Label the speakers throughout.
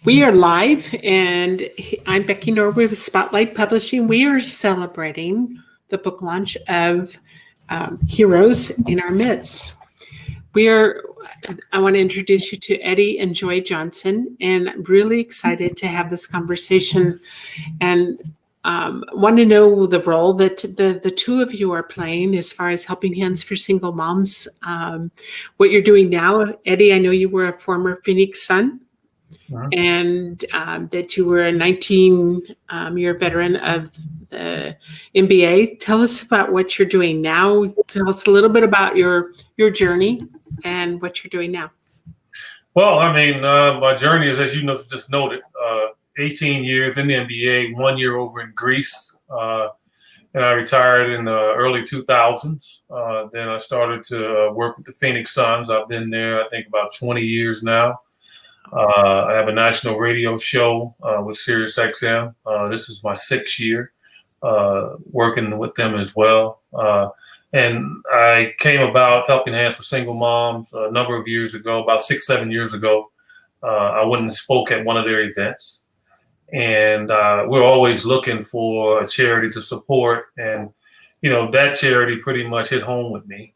Speaker 1: We are live, and I'm Becky Norwood with Spotlight Publishing. We are celebrating the book launch of Heroes in Our Midst. I want to introduce you to Eddie and Joy Johnson, and I'm really excited to have this conversation and want to know the role that the two of you are playing as far as helping hands for single moms. What you're doing now, Eddie, I know you were a former Phoenix Sun. And that you were a 19-year veteran of the NBA. Tell us about what you're doing now. Tell us a little bit about your journey and what you're doing now.
Speaker 2: Well, I mean, my journey is, as you know, just noted, 18 years in the NBA, 1 year over in Greece. And I retired in the early 2000s. Then I started to work with the Phoenix Suns. I've been there, I think, about 20 years now. I have a national radio show with SiriusXM. This is my 6th year working with them as well. And I came about Helping Hands for Single Moms a number of years ago, about 6-7 years ago. I went and spoke at one of their events. And we're always looking for a charity to support. And you know, that charity pretty much hit home with me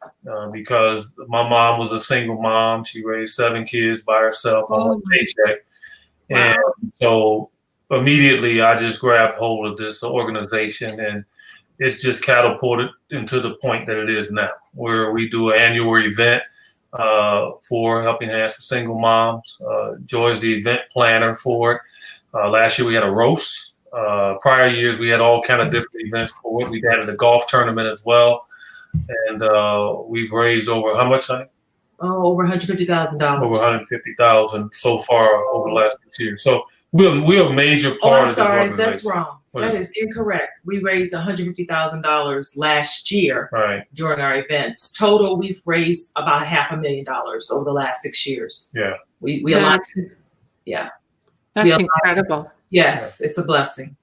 Speaker 2: because my mom was a single mom. She raised 7 kids by herself on one paycheck. Wow. And so immediately I just grabbed hold of this organization, and it's just catapulted into the point that it is now, where we do an annual event for Helping Hands for Single Moms. Joy's the event planner for it. Last year we had a roast. Prior years, we had all kind of different events for it. We had a golf tournament as well. And we've raised over how much, honey?
Speaker 3: Oh, over $150,000.
Speaker 2: Over $150,000 so far over the last 6 years. So we're a major part of this organization.
Speaker 3: That's wrong. That is incorrect. We raised $150,000 last year during our events. Total, we've raised about $500,000 over the last 6 years.
Speaker 2: Yeah.
Speaker 3: We allowed. Yeah.
Speaker 1: That's incredible.
Speaker 3: Yes, it's a blessing.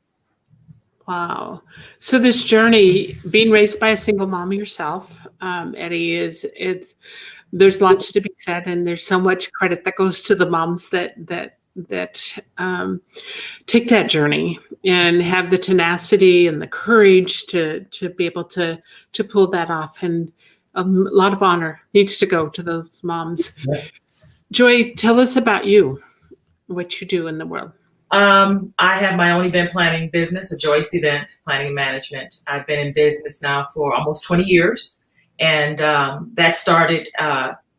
Speaker 1: Wow. So this journey, being raised by a single mom yourself, Eddie, there's lots to be said, and there's so much credit that goes to the moms that take that journey and have the tenacity and the courage to be able to pull that off. And a lot of honor needs to go to those moms. Yeah. Joy, tell us about you, what you do in the world.
Speaker 3: I have my own event planning business, a Joyce Event Planning Management. I've been in business now for almost 20 years. And that started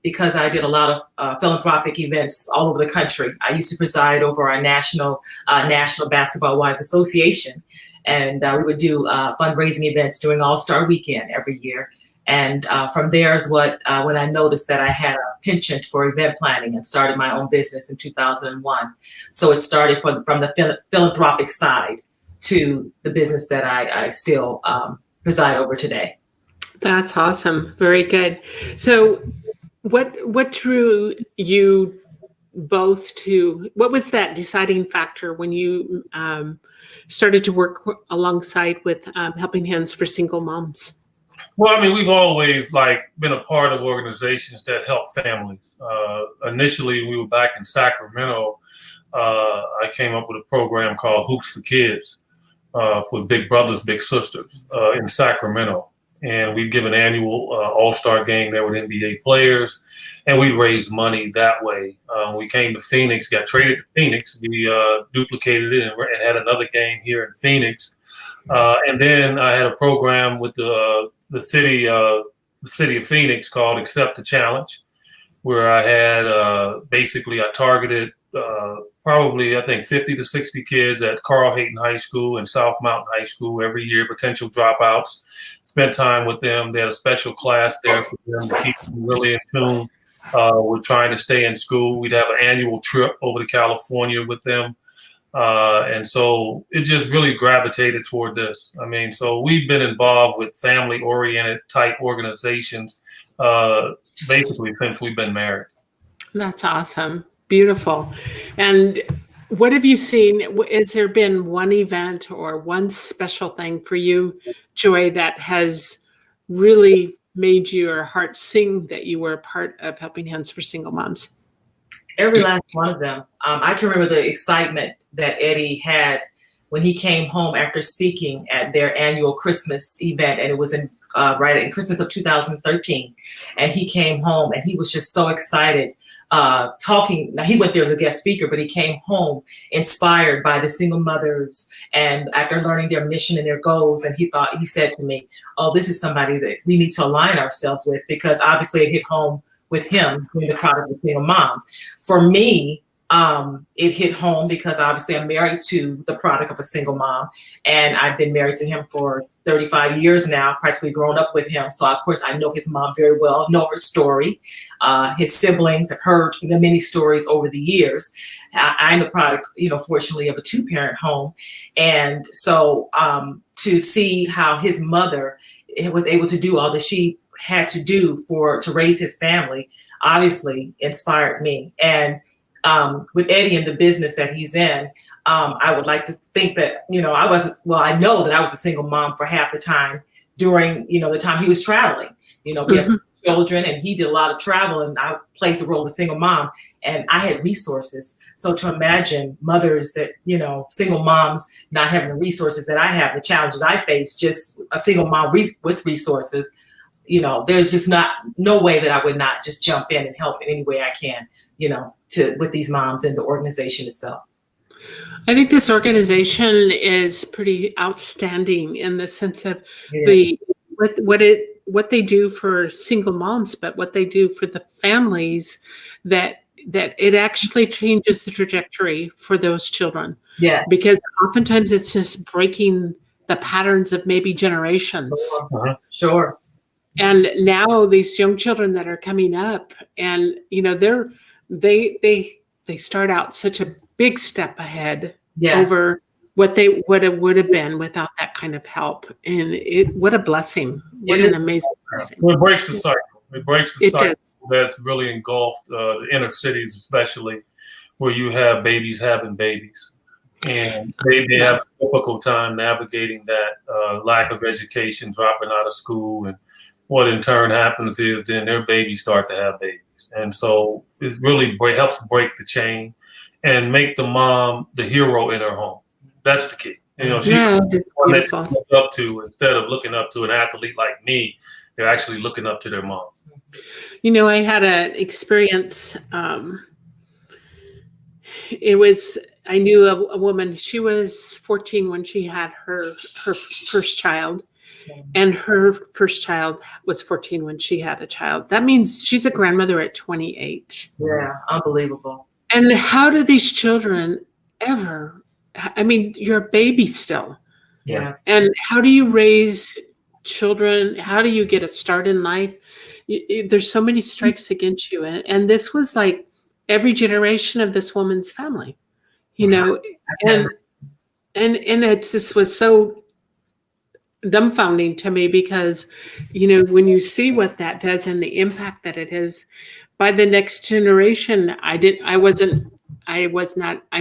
Speaker 3: because I did a lot of philanthropic events all over the country. I used to preside over our National Basketball Wives Association. And we would do fundraising events during All-Star Weekend every year. And from there is when I noticed that I had a penchant for event planning and started my own business in 2001. So it started from the philanthropic side to the business that I still preside over today.
Speaker 1: That's awesome. Very good. So what drew you both to, what was that deciding factor when you started to work alongside with Helping Hands for Single Moms?
Speaker 2: Well, I mean, we've always been a part of organizations that help families. Initially, we were back in Sacramento. I came up with a program called Hoops for Kids for Big Brothers, Big Sisters in Sacramento. And we'd give an annual all-star game there with NBA players, and we'd raise money that way. We came to Phoenix, got traded to Phoenix. We duplicated it and had another game here in Phoenix. And then I had a program with the city of Phoenix called Accept the Challenge, where I had basically I targeted probably I think 50 to 60 kids at Carl Hayton High School and South Mountain High School every year, potential dropouts. Spent time with them. They had a special class there for them to keep them really in tune. We're trying to stay in school. We'd have an annual trip over to California with them. And so it just really gravitated toward this. I mean, so we've been involved with family-oriented type organizations basically since we've been married.
Speaker 1: That's awesome. Beautiful. And what have you seen? Has there been one event or one special thing for you, Joy, that has really made your heart sing that you were a part of Helping Hands for Single Moms?
Speaker 3: Every last one of them. I can remember the excitement that Eddie had when he came home after speaking at their annual Christmas event, and it was in right in Christmas of 2013. And he came home, and he was just so excited. Talking. Now he went there as a guest speaker, but he came home inspired by the single mothers, and after learning their mission and their goals, and he said to me, "Oh, this is somebody that we need to align ourselves with," because obviously it hit home with him being the product of being a mom. For me, it hit home because obviously I'm married to the product of a single mom, and I've been married to him for 35 years now, practically grown up with him. So of course I know his mom very well, know her story. His siblings have heard the many stories over the years. I'm the product, fortunately, of a two-parent home. And so to see how his mother was able to do all that she had to do to raise his family, obviously inspired me. And with Eddie and the business that he's in, I would like to think that, I know that I was a single mom for half the time during, the time he was traveling. We have children, and he did a lot of travel, and I played the role of a single mom, and I had resources. So to imagine mothers that, single moms not having the resources that I have, the challenges I face, just a single mom with resources, there's just no way that I would not just jump in and help in any way I can, with these moms and the organization itself.
Speaker 1: I think this organization is pretty outstanding in the sense of what they do for single moms, but what they do for the families, that it actually changes the trajectory for those children.
Speaker 3: Yeah.
Speaker 1: Because oftentimes it's just breaking the patterns of maybe generations.
Speaker 3: Sure.
Speaker 1: And now these young children that are coming up, and they start out such a big step ahead over what it would have been without that kind of help. And what a blessing. What an amazing blessing.
Speaker 2: Well, it breaks the cycle. It breaks the cycle
Speaker 1: does.
Speaker 2: that's really engulfed the inner cities, especially where you have babies having babies. And they have a difficult time navigating that lack of education, dropping out of school. And what in turn happens is then their babies start to have babies. And so it really helps break the chain and make the mom the hero in her home. That's the key. She's the one that they look up to, instead of looking up to an athlete like me. They're actually looking up to their mom.
Speaker 1: I had an experience. I knew a woman. She was 14 when she had her first child, and her first child was 14 when she had a child. That means she's a grandmother at 28.
Speaker 3: Yeah, unbelievable.
Speaker 1: And how do these children ever? I mean, you're a baby still.
Speaker 3: Yes.
Speaker 1: And how do you raise children? How do you get a start in life? There's so many strikes against you. And this was like every generation of this woman's family, and it just was so dumbfounding to me because, when you see what that does and the impact that it has by the next generation, I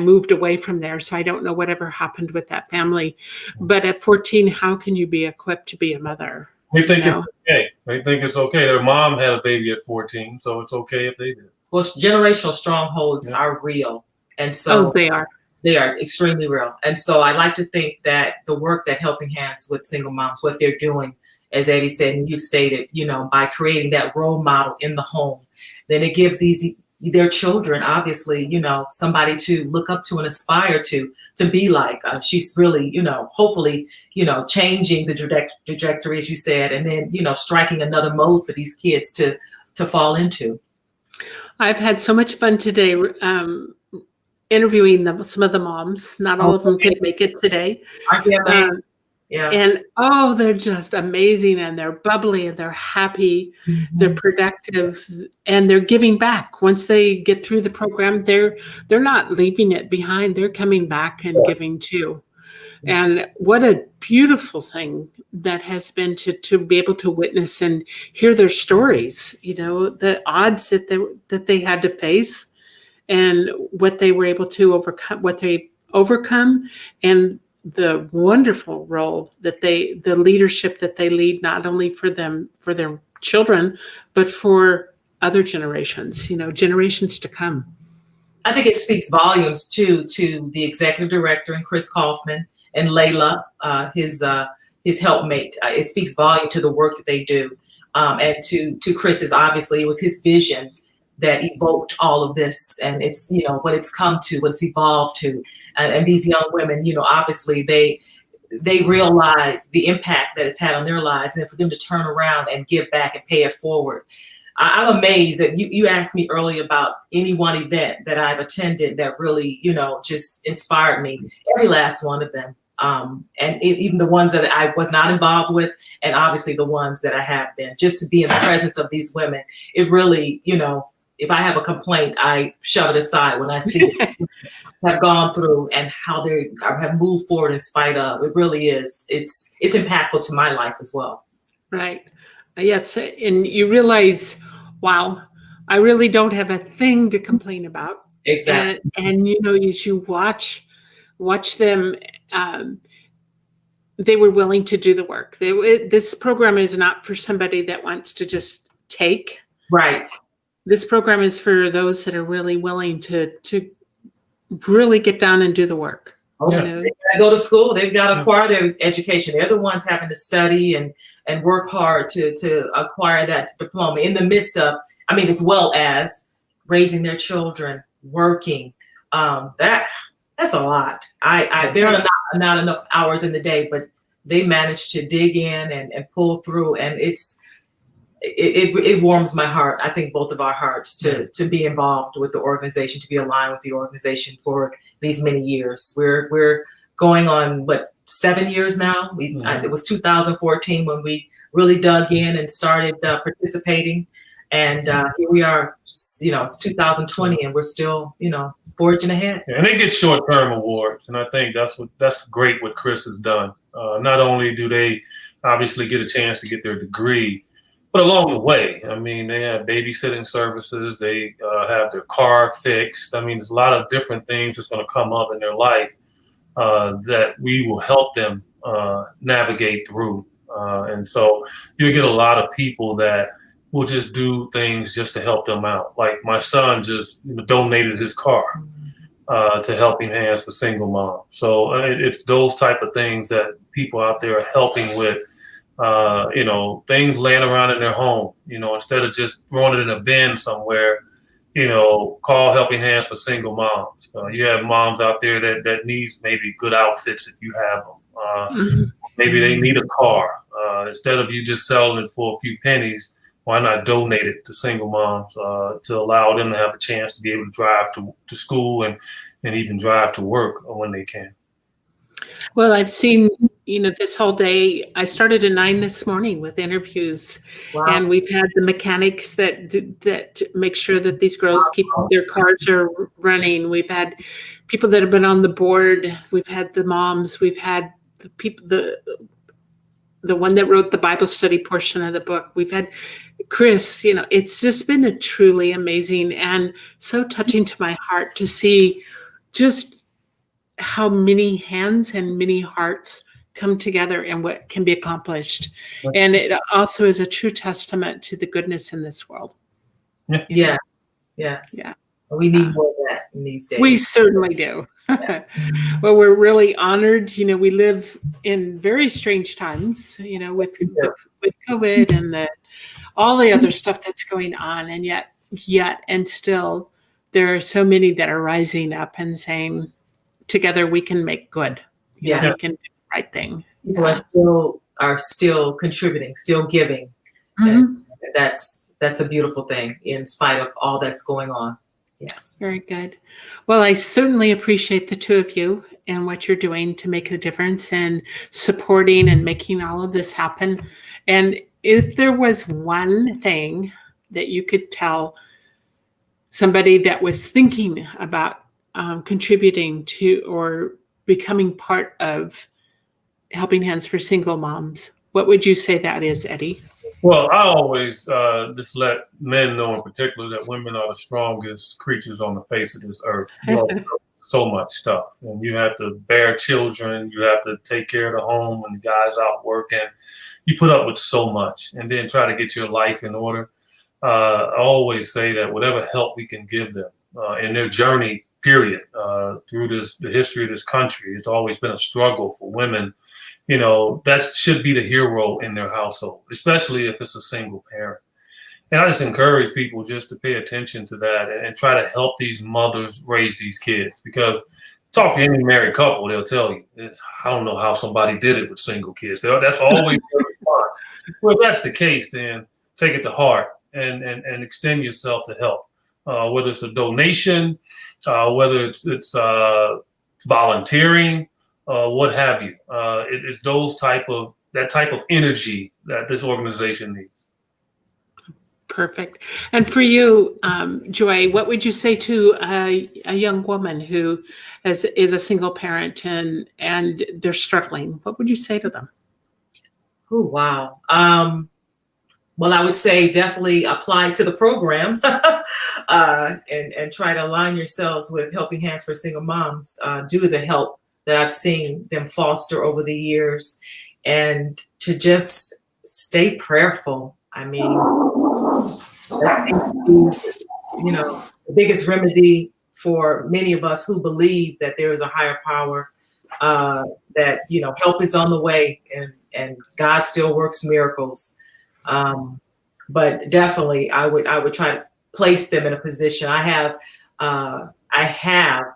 Speaker 1: moved away from there. So I don't know whatever happened with that family. But at 14, how can you be equipped to be a mother?
Speaker 2: They think it's okay. They think it's okay. Their mom had a baby at 14, so it's okay if they did.
Speaker 3: Well, generational strongholds are real. And so
Speaker 1: they are.
Speaker 3: They are extremely real. And so I like to think that the work that Helping Hands with single moms, what they're doing, as Eddie said, and you stated, by creating that role model in the home, then it gives their children, obviously, somebody to look up to and aspire to be like. She's really, hopefully, changing the trajectory, as you said, and then, striking another mode for these kids to fall into.
Speaker 1: I've had so much fun today interviewing some of the moms. Not all of them could make it today.
Speaker 3: Yeah.
Speaker 1: And they're just amazing, and they're bubbly, and they're happy, they're productive, and they're giving back. Once they get through the program, they're not leaving it behind. They're coming back and giving too. And what a beautiful thing that has been to be able to witness and hear their stories, the odds that they had to face and what they were able to overcome, and the wonderful role that the leadership that they lead, not only for their children, but for other generations, generations to come.
Speaker 3: I think it speaks volumes too to the executive director and Chris Kaufman and Layla, his helpmate. It speaks volume to the work that they do, and to Chris's. Obviously, it was his vision that evoked all of this, and it's what it's come to, what it's evolved to, and these young women, obviously they realize the impact that it's had on their lives, and for them to turn around and give back and pay it forward. I'm amazed that you asked me earlier about any one event that I've attended that really, just inspired me. Every last one of them. And even the ones that I was not involved with, and obviously the ones that I have been, just to be in the presence of these women, it really, if I have a complaint, I shove it aside when I see it have gone through and how they have moved forward in spite of. It really is. It's impactful to my life as well.
Speaker 1: Right. Yes. And you realize, wow, I really don't have a thing to complain about.
Speaker 3: Exactly.
Speaker 1: And as you watch them, they were willing to do the work. This program is not for somebody that wants to just take.
Speaker 3: Right.
Speaker 1: This program is for those that are really willing to really get down and do the work.
Speaker 3: Oh, yeah. They gotta go to school. They've got to acquire their education. They're the ones having to study and work hard to acquire that diploma in the midst of, as well as raising their children, working. That's a lot. There are not enough hours in the day, but they manage to dig in and pull through, and it warms my heart. I think both of our hearts to be involved with the organization, to be aligned with the organization for these many years. We're going on 7 years now. It was 2014 when we really dug in and started participating, and here we are. It's 2020, and we're still forging ahead.
Speaker 2: Yeah, and they get short-term awards, and I think that's great what Chris has done. Not only do they obviously get a chance to get their degree, but along the way, they have babysitting services. They have their car fixed. There's a lot of different things that's going to come up in their life that we will help them navigate through. And so you'll get a lot of people that will just do things just to help them out. Like my son just donated his car to Helping Hands for Single Moms. So it's those type of things that people out there are helping with. Things laying around in their home, instead of just throwing it in a bin somewhere, call Helping Hands for Single Moms. You have moms out there that needs maybe good outfits if you have them. Maybe they need a car. Instead of you just selling it for a few pennies, why not donate it to single moms to allow them to have a chance to be able to drive to school and even drive to work when they can.
Speaker 1: Well, I've seen, this whole day. I started at 9 this morning with interviews. Wow. And we've had the mechanics that make sure that these girls keep their cars are running. We've had people that have been on the board. We've had the moms. We've had the people, the one that wrote the Bible study portion of the book. We've had Chris. It's just been a truly amazing and so touching to my heart to see just how many hands and many hearts come together and what can be accomplished. And it also is a true testament to the goodness in this world.
Speaker 3: Yeah. Yes. Yeah. We need more of that in these days.
Speaker 1: We certainly do. Yeah. Well, we're really honored. We live in very strange times, with COVID and all the other stuff that's going on. And yet and still, there are so many that are rising up and saying, together we can make good. We can do the right thing.
Speaker 3: People are still contributing, still giving. Mm-hmm. And that's a beautiful thing in spite of all that's going on. Yes.
Speaker 1: Very good. Well, I certainly appreciate the two of you and what you're doing to make a difference and supporting and making all of this happen. And if there was one thing that you could tell somebody that was thinking about contributing to or becoming part of Helping Hands for Single Moms, what would you say that is, Eddie?
Speaker 2: Well, I always just let men know in particular that women are the strongest creatures on the face of this earth. You all so much stuff. And you have to bear children. You have to take care of the home when the guy's out working. You put up with so much and then try to get your life in order. I always say that whatever help we can give them, in their journey, period, through the history of this country. It's always been a struggle for women. You know, that should be the hero in their household, especially if it's a single parent. And I just encourage people just to pay attention to that and try to help these mothers raise these kids, because talk to any married couple, they'll tell you, I don't know how somebody did it with single kids. That's always their response. Well, if that's the case, then take it to heart and extend yourself to help, whether it's a donation, whether it's volunteering, what have you. It's that type of energy that this organization needs.
Speaker 1: Perfect. And for you, Joy, what would you say to a young woman who is a single parent and they're struggling? What would you say to them?
Speaker 3: Oh, wow. Well, I would say definitely apply to the program and try to align yourselves with Helping Hands for Single Moms due to the help that I've seen them foster over the years, and to just stay prayerful. I mean, that seems to be, you know, the biggest remedy for many of us who believe that there is a higher power, that, you know, help is on the way and God still works miracles. But definitely I would try to place them in a position. I have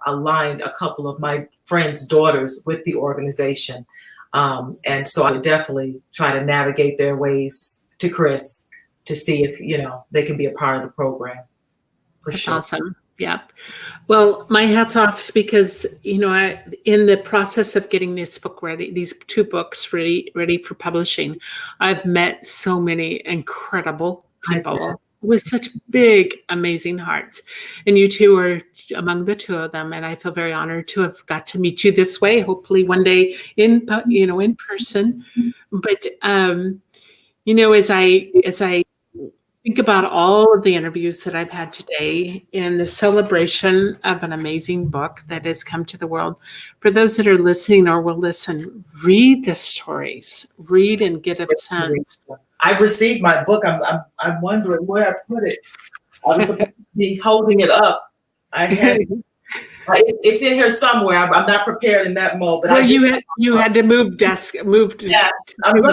Speaker 3: aligned a couple of my friends' daughters with the organization. And so I would definitely try to navigate their ways to Chris to see if, you know, they can be a part of the program. For
Speaker 1: That's
Speaker 3: sure.
Speaker 1: awesome. Yeah. Well, my hat's off, because, you know, in the process of getting this book ready, these 2 books ready for publishing, I've met so many incredible people with such big, amazing hearts. And you two are among the 2 of them. And I feel very honored to have got to meet you this way, hopefully one day in person. But, you know, as I think about all of the interviews that I've had today in the celebration of an amazing book that has come to the world, for those that are listening or will listen, read the stories, read and get a sense.
Speaker 3: I've received my book. I'm wondering where I put it. I'm supposed to be holding it up. I had it's in here somewhere. I'm not prepared in that mode. But
Speaker 1: Well, you had to move.
Speaker 3: Yeah,
Speaker 1: so we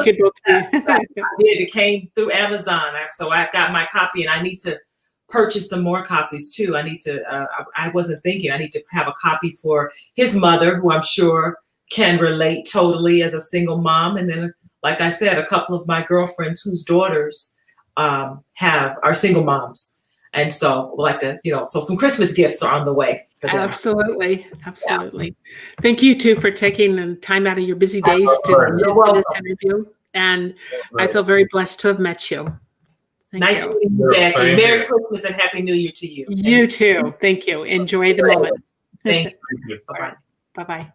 Speaker 1: could go through.
Speaker 3: I did. It came through Amazon, so I got my copy, and I need to purchase some more copies too. I need to. I wasn't thinking. I need to have a copy for his mother, who I'm sure can relate totally as a single mom, and then, like I said, a couple of my girlfriends whose daughters are single moms. And so we'll like to, you know, so some Christmas gifts are on the way for them.
Speaker 1: Absolutely. Yeah. Thank you too for taking time out of your busy days to do this interview. And I feel very blessed to have met you.
Speaker 3: Nice to meet you, Jackie. Merry Christmas and Happy New Year to you.
Speaker 1: You too. Thank you. Enjoy the moment.
Speaker 3: Thank you.
Speaker 1: Bye-bye. Bye-bye.